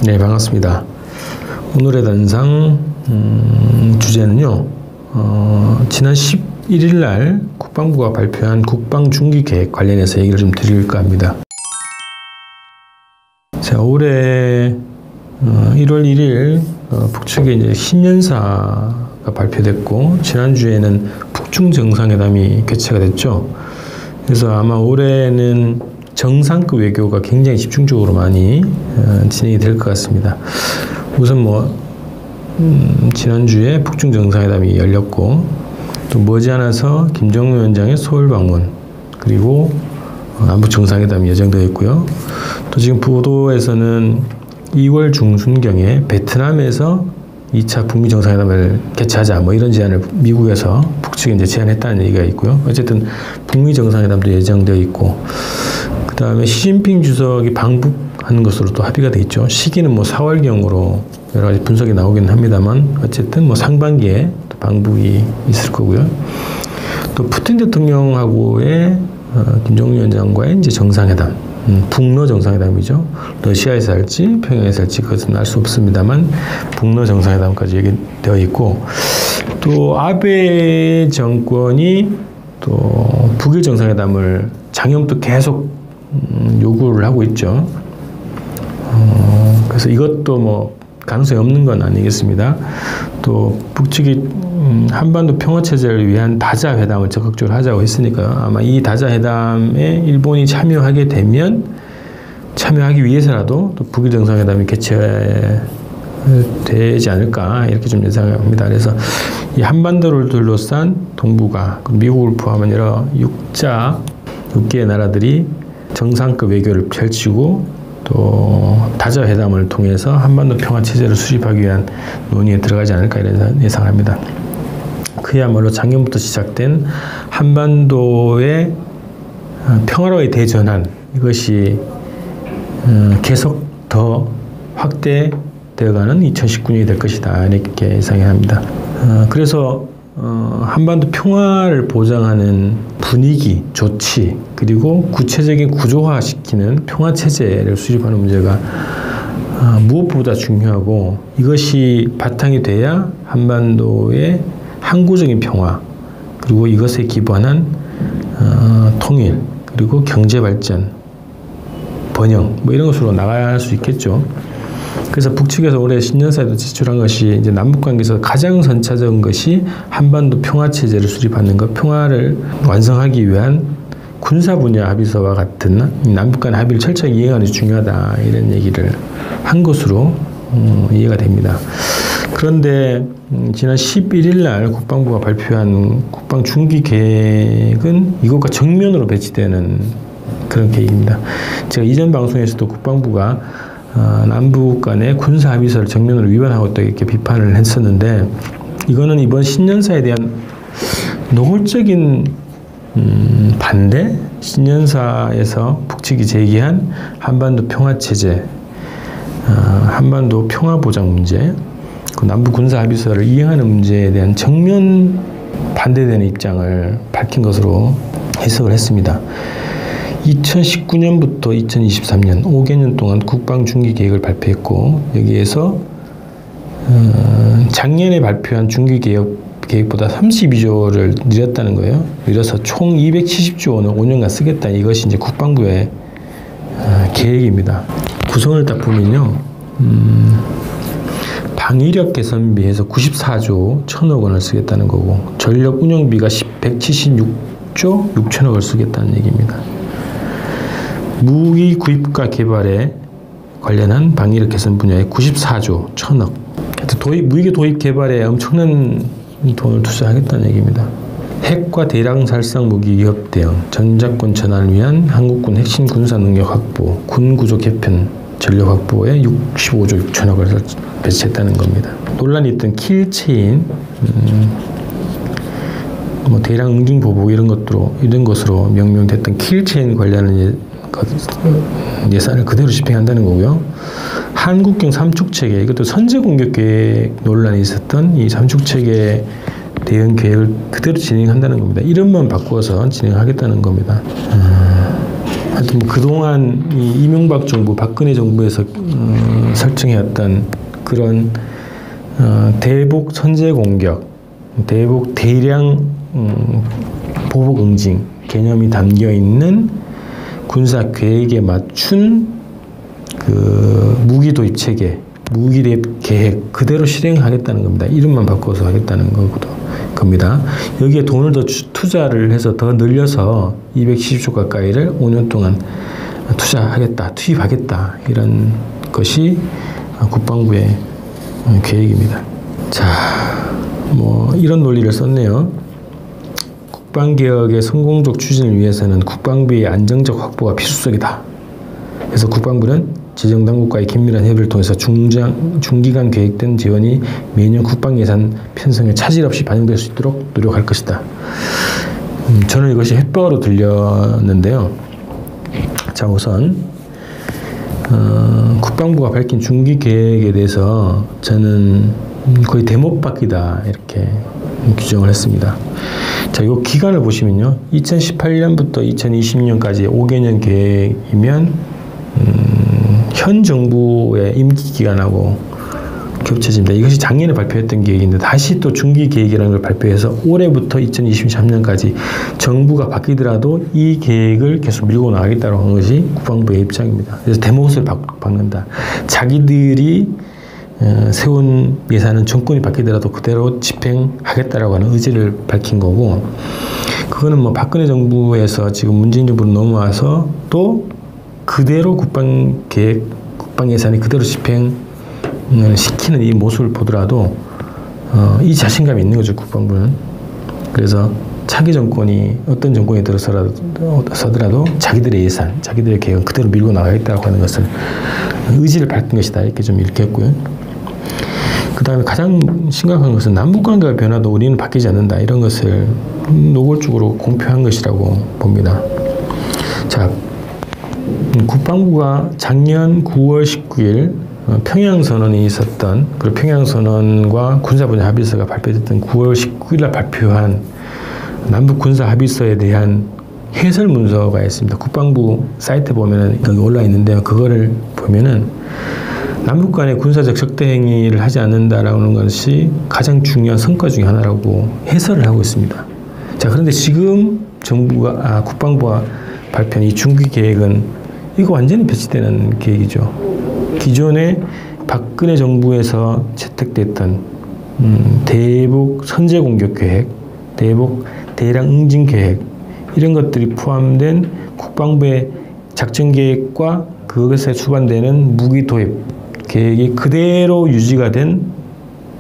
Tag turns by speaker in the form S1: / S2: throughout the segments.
S1: 네, 반갑습니다. 오늘의 단상 주제는요, 지난 11일 날 국방부가 발표한 국방중기계획 관련해서 얘기를 좀 드릴까 합니다. 자, 올해 1월 1일 북측에 이제 신년사가 발표됐고, 지난주에는 북중 정상회담이 개최가 됐죠. 그래서 아마 올해는 정상급 외교가 굉장히 집중적으로 많이 진행이 될 것 같습니다. 우선 지난주에 북중 정상회담이 열렸고, 또 머지않아서 김정은 위원장의 서울 방문, 그리고 남북 정상회담이 예정되어 있고요. 또 지금 보도에서는 2월 중순경에 베트남에서 2차 북미 정상회담을 개최하자, 이런 제안을 미국에서 북측에 이제 제안했다는 얘기가 있고요. 어쨌든 북미 정상회담도 예정되어 있고, 그 다음에 시진핑 주석이 방북하는 것으로 또 합의가 돼 있죠. 시기는 4월경으로 여러 가지 분석이 나오긴 합니다만, 어쨌든 상반기에 또 방북이 있을 거고요. 또 푸틴 대통령하고의 김정은 위원장과의 이제 정상회담, 북러 정상회담이죠. 러시아에서 할지 평양에서 할지 그것은 알 수 없습니다만, 북러 정상회담까지 얘기되어 있고, 또 아베 정권이 또 북일 정상회담을 작년부터 계속 요구를 하고 있죠. 그래서 이것도 가능성이 없는 건 아니겠습니다. 또 북측이 한반도 평화체제를 위한 다자회담을 적극적으로 하자고 했으니까 아마 이 다자회담에 일본이 참여하게 되면, 참여하기 위해서라도 또 북일 정상회담이 개최되지 않을까, 이렇게 좀 예상합니다. 그래서 이 한반도를 둘러싼 동북아, 미국을 포함한 여러 6개의 나라들이 정상급 외교를 펼치고, 또 다자회담을 통해서 한반도 평화체제를 수립하기 위한 논의에 들어가지 않을까, 이런 예상합니다. 그야말로 작년부터 시작된 한반도의 평화로의 대전환, 이것이 계속 더 확대되어가는 2019년이 될 것이다, 이렇게 예상해야 합니다. 그래서 한반도 평화를 보장하는 분위기, 조치, 그리고 구체적인 구조화시키는 평화체제를 수립하는 문제가 무엇보다 중요하고, 이것이 바탕이 돼야 한반도의 항구적인 평화, 그리고 이것에 기반한 통일, 그리고 경제발전, 번영, 이런 것으로 나갈 수 있겠죠. 그래서 북측에서 올해 신년사에도 제출한 것이, 이제 남북관계에서 가장 선차적인 것이 한반도 평화체제를 수립하는 것, 평화를 완성하기 위한 군사 분야 합의서와 같은 남북 간 합의를 철저히 이행하는 것이 중요하다, 이런 얘기를 한 것으로 이해가 됩니다. 그런데 지난 11일 날 국방부가 발표한 국방중기계획은 이것과 정면으로 배치되는 그런 계획입니다. 제가 이전 방송에서도 국방부가 남북 간의 군사 합의서를 정면으로 위반하고 있다, 이렇게 비판을 했었는데, 이거는 이번 신년사에 대한 노골적인 반대, 신년사에서 북측이 제기한 한반도 평화체제, 한반도 평화보장 문제, 그 남북 군사 합의서를 이행하는 문제에 대한 정면 반대되는 입장을 밝힌 것으로 해석을 했습니다. 2019년부터 2023년 5개년 동안 국방중기계획을 발표했고, 여기에서 작년에 발표한 중기계획보다 32조를 늘렸다는 거예요. 늘려서 총 270조 원을 5년간 쓰겠다, 이것이 이제 국방부의 계획입니다. 구성을 딱 보면요, 방위력 개선비에서 94조 1,000억 원을 쓰겠다는 거고, 전력 운영비가 176조 6천억을 쓰겠다는 얘기입니다. 무기 구입과 개발에 관련한 방위력 개선 분야에 94조 1,000억. 무기 도입 개발에 엄청난 돈을 투자하겠다는 얘기입니다. 핵과 대량 살상 무기 위협 대응, 전작권 전환을 위한 한국군 핵심 군사 능력 확보, 군 구조 개편, 전력 확보에 65조 6천억을 배치했다는 겁니다. 논란이 있던 킬체인, 대량 응징 보복 이런 것으로 명명됐던 킬체인 관련한 예산을 그대로 집행한다는 거고요. 한국형 삼축체계, 이것도 선제공격 계획 논란이 있었던 이 삼축체계 대응 계획을 그대로 진행한다는 겁니다. 이름만 바꾸어서 진행하겠다는 겁니다. 하여튼 그동안 이 이명박 정부, 박근혜 정부에서 설정해왔던 그런 대북 선제 공격, 대북 대량 보복 응징 개념이 담겨 있는 군사 계획에 맞춘 그 무기 도입 체계, 무기 도입 계획 그대로 실행하겠다는 겁니다. 이름만 바꿔서 하겠다는 겁니다. 여기에 돈을 더 투자를 해서 더 늘려서 270조 가까이를 5년 동안 투자하겠다, 투입하겠다 이런 것이 국방부의 계획입니다. 자, 뭐 이런 논리를 썼네요. 국방개혁의 성공적 추진을 위해서는 국방비의 안정적 확보가 필수적이다. 그래서 국방부는 재정당국과의 긴밀한 협의를 통해서 중기간 계획된 지원이 매년 국방예산 편성에 차질 없이 반영될 수 있도록 노력할 것이다. 저는 이것이 햇버로 들렸는데요. 자, 우선 국방부가 밝힌 중기 계획에 대해서 저는 거의 대못박이다 이렇게 규정을 했습니다. 자, 이 기간을 보시면요, 2018년부터 2020년까지 5개년 계획이면 현 정부의 임기 기간하고 겹쳐집니다. 이것이 작년에 발표했던 계획인데 다시 또 중기 계획이라는 걸 발표해서 올해부터 2023년까지 정부가 바뀌더라도 이 계획을 계속 밀고 나가겠다고 하는 것이 국방부의 입장입니다. 그래서 대목을 박는다. 자기들이 세운 예산은 정권이 바뀌더라도 그대로 집행하겠다라고 하는 의지를 밝힌 거고, 그거는 뭐 박근혜 정부에서 지금 문재인 정부로 넘어와서 또 그대로 국방계획, 국방예산이 그대로 집행을 시키는 이 모습을 보더라도 이 자신감이 있는 거죠, 국방부는. 그래서 차기 정권이 어떤 정권이 들어서더라도 자기들의 예산, 자기들의 계획은 그대로 밀고 나가겠다고 하는 것을 의지를 밝힌 것이다 이렇게 좀 읽겠고요. 그 다음에 가장 심각한 것은 남북관계가 변화도 우리는 바뀌지 않는다 이런 것을 노골적으로 공표한 것이라고 봅니다. 자, 국방부가 작년 9월 19일 평양선언이 있었던, 그리고 평양선언과 군사분야 합의서가 발표됐던 9월 19일 날 발표한 남북군사합의서에 대한 해설 문서가 있습니다. 국방부 사이트에 보면은 여기 올라 있는데요. 그거를 보면은 남북 간의 군사적 적대 행위를 하지 않는다라는 것이 가장 중요한 성과 중에 하나라고 해설을 하고 있습니다. 자, 그런데 지금 국방부가 발표한 이 중기 계획은 이거 완전히 배치되는 계획이죠. 기존에 박근혜 정부에서 채택됐던 대북 선제 공격 계획, 대북 대량 응징 계획 이런 것들이 포함된 국방부의 작전 계획과 그것에 수반되는 무기 도입 계획이 그대로 유지가 된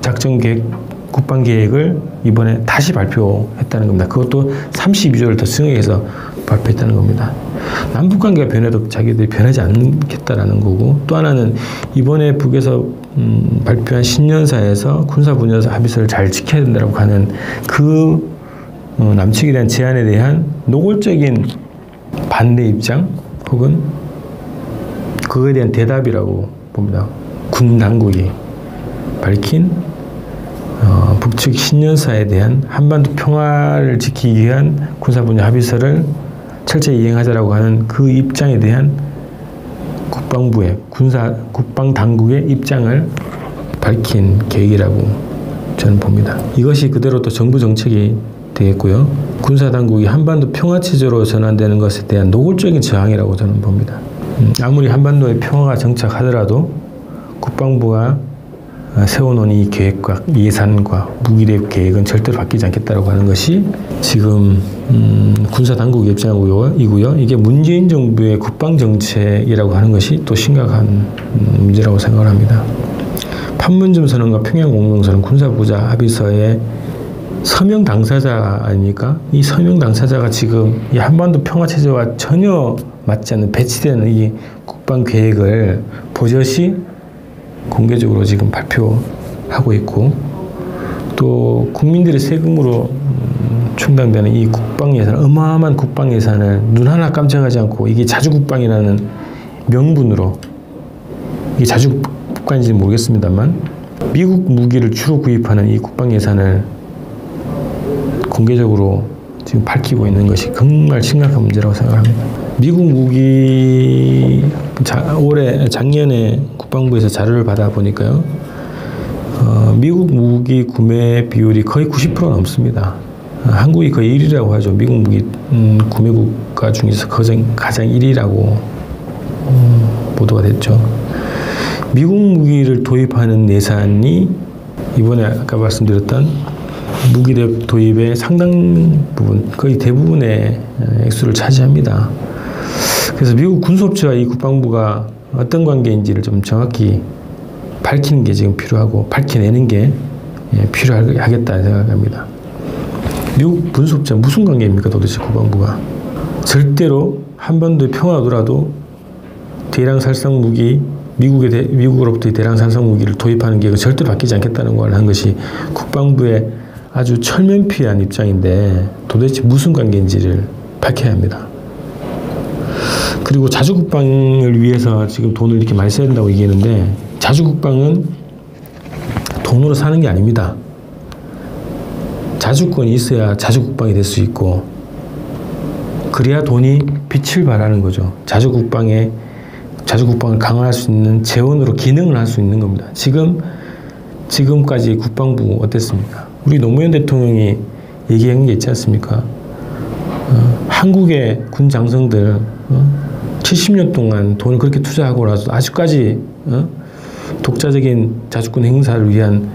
S1: 작전 계획, 국방 계획을 이번에 다시 발표했다는 겁니다. 그것도 32조를 더 승액해서 발표했다는 겁니다. 남북관계가 변해도 자기들이 변하지 않겠다라는 거고, 또 하나는 이번에 북에서 발표한 신년사에서 군사분야 합의서를 잘 지켜야 된다고 하는 그 남측에 대한 제안에 대한 노골적인 반대 입장 혹은 그거에 대한 대답이라고 봅니다. 군 당국이 밝힌 북측 신년사에 대한 한반도 평화를 지키기 위한 군사분야 합의서를 철저히 이행하자라고 하는 그 입장에 대한 국방부의 국방 당국의 입장을 밝힌 계획이라고 저는 봅니다. 이것이 그대로 또 정부 정책이 되겠고요. 군사 당국이 한반도 평화 체제로 전환되는 것에 대한 노골적인 저항이라고 저는 봅니다. 아무리 한반도에 평화가 정착하더라도 국방부가 세워놓은 이 계획과 예산과 무기대입 계획은 절대로 바뀌지 않겠다고 하는 것이 지금 군사 당국의 입장이고요. 이게 문재인 정부의 국방 정책이라고 하는 것이 또 심각한 문제라고 생각을 합니다. 판문점 선언과 평양 공동선언 군사부자 합의서의 서명 당사자 아닙니까? 이 서명 당사자가 지금 이 한반도 평화 체제와 전혀 맞지 않는 배치되는 이 국방 계획을 버젓이 공개적으로 지금 발표하고 있고, 또 국민들의 세금으로 충당되는 이 국방 예산, 어마어마한 국방 예산을 눈 하나 깜짝하지 않고 이게 자주국방이라는 명분으로, 이게 자주국방인지는 모르겠습니다만 미국 무기를 주로 구입하는 이 국방 예산을 공개적으로 지금 밝히고 있는 것이 정말 심각한 문제라고 생각합니다. 미국 무기 작년에 국방부에서 자료를 받아보니까요. 미국 무기 구매 비율이 거의 90% 넘습니다. 한국이 거의 1위라고 하죠. 미국 무기 구매 국가 중에서 가장 1위라고 보도가 됐죠. 미국 무기를 도입하는 예산이 이번에 아까 말씀드렸던 무기 도입의 상당 부분, 거의 대부분의 액수를 차지합니다. 그래서 미국 군수업체와 이 국방부가 어떤 관계인지를 좀 정확히 밝히는 게 지금 필요하고 밝혀내는 게 필요하겠다 생각합니다. 미국 군수업체 무슨 관계입니까 도대체 국방부가? 절대로 한반도의 평화더라도 대량 살상 무기, 미국으로부터 대량 살상 무기를 도입하는 계획은 절대로 바뀌지 않겠다는 걸 한 것이 국방부의 아주 철면피한 입장인데 도대체 무슨 관계인지를 밝혀야 합니다. 그리고 자주국방을 위해서 지금 돈을 이렇게 많이 써야 된다고 얘기하는데 자주국방은 돈으로 사는 게 아닙니다. 자주권이 있어야 자주국방이 될 수 있고 그래야 돈이 빛을 발하는 거죠. 자주국방을 강화할 수 있는 재원으로 기능을 할 수 있는 겁니다. 지금까지 국방부 어땠습니까? 우리 노무현 대통령이 얘기한 게 있지 않습니까? 한국의 군 장성들 70년 동안 돈을 그렇게 투자하고 나서 아직까지 독자적인 자주권 행사를 위한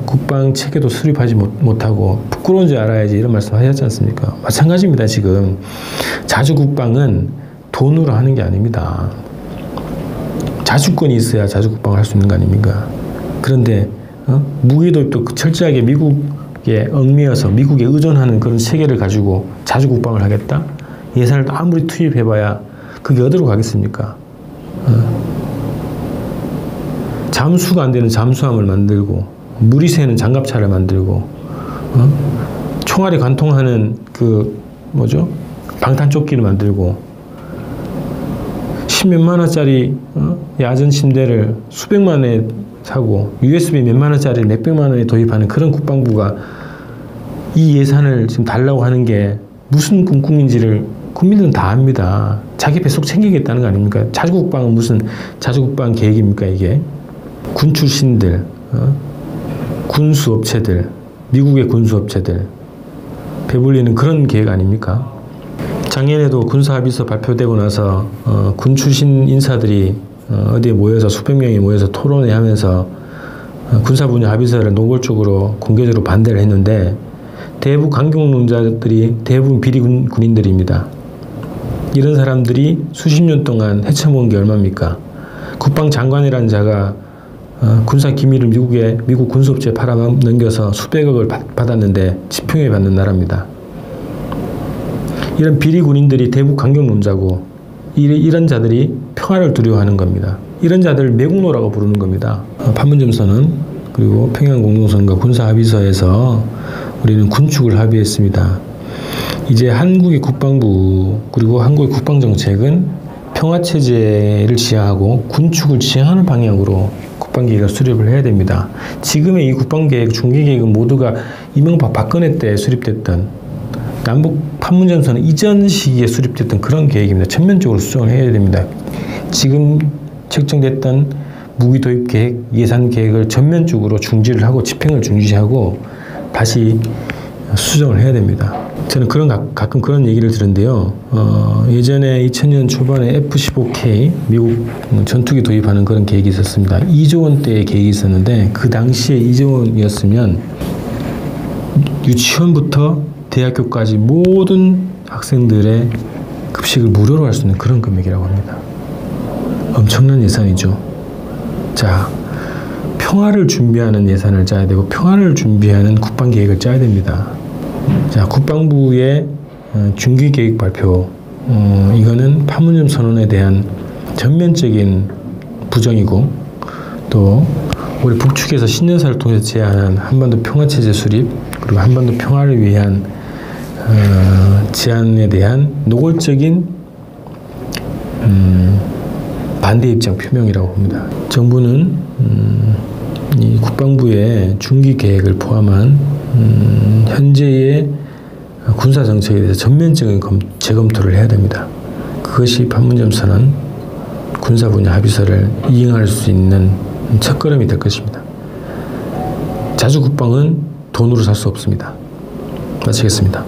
S1: 국방 체계도 수립하지 못하고 부끄러운 줄 알아야지 이런 말씀 하셨지 않습니까? 마찬가지입니다. 지금 자주국방은 돈으로 하는 게 아닙니다. 자주권이 있어야 자주국방을 할 수 있는 거 아닙니까? 그런데 무기 도입도 철저하게 미국에 얽매여서 미국에 의존하는 그런 체계를 가지고 자주국방을 하겠다? 예산을 아무리 투입해봐야 그게 어디로 가겠습니까? 잠수가 안 되는 잠수함을 만들고 물이 새는 장갑차를 만들고 총알이 관통하는 방탄조끼를 만들고 십몇만 원짜리 야전 침대를 수백만 원에 사고 USB 몇만 원짜리 몇백만 원에 도입하는 그런 국방부가 이 예산을 지금 달라고 하는 게 무슨 꿍꿍인지를 국민들은 다 압니다. 자기 뱃속 챙기겠다는 거 아닙니까? 자주국방은 무슨 자주국방 계획입니까 이게? 군 출신들, 군수업체들, 미국의 군수업체들 배불리는 그런 계획 아닙니까? 작년에도 군사합의서 발표되고 나서 군 출신 인사들이 어디에 모여서 수백 명이 모여서 토론회 하면서 군사 분야 합의서를 노골적으로 공개적으로 반대를 했는데 대부분 강경론자들이 대부분 비리 군인들입니다. 이런 사람들이 수십 년 동안 헤쳐본 게 얼마입니까? 국방장관이라는 자가 군사 기밀을 미국 군수업체에 팔아넘겨서 수백억을 받았는데 지평에 받는 나라입니다. 이런 비리 군인들이 대북 강경론자고 이런 자들이 평화를 두려워하는 겁니다. 이런 자들을 매국노라고 부르는 겁니다. 판문점 선언 그리고 평양 공동선언과 군사 합의서에서 우리는 군축을 합의했습니다. 이제 한국의 국방부 그리고 한국의 국방정책은 평화체제를 지향하고 군축을 지향하는 방향으로 국방계획을 수립을 해야 됩니다. 지금의 이 국방계획, 중기계획은 모두가 이명박 박근혜 때 수립됐던 남북 판문점 선언 이전 시기에 수립됐던 그런 계획입니다. 전면적으로 수정을 해야 됩니다. 지금 책정됐던 무기 도입 계획, 예산 계획을 전면적으로 중지를 하고 집행을 중지하고 다시 수정을 해야 됩니다. 저는 가끔 그런 얘기를 들은데요. 예전에 2000년 초반에 F-15K 미국 전투기 도입하는 그런 계획이 있었습니다. 2조 원대의 계획이 있었는데 그 당시에 2조 원이었으면 유치원부터 대학교까지 모든 학생들의 급식을 무료로 할 수 있는 그런 금액이라고 합니다. 엄청난 예산이죠. 자, 평화를 준비하는 예산을 짜야 되고 평화를 준비하는 국방계획을 짜야 됩니다. 자, 국방부의 중기계획 발표 이거는 판문점 선언에 대한 전면적인 부정이고 또 우리 북측에서 신년사를 통해서 제안한 한반도 평화체제 수립 그리고 한반도 평화를 위한 제안에 대한 노골적인 반대 입장 표명이라고 봅니다. 정부는 이 국방부의 중기 계획을 포함한 현재의 군사 정책에 대해서 전면적인 재검토를 해야 됩니다. 그것이 판문점 선언, 군사 분야 합의서를 이행할 수 있는 첫걸음이 될 것입니다. 자주국방은 돈으로 살 수 없습니다. 마치겠습니다.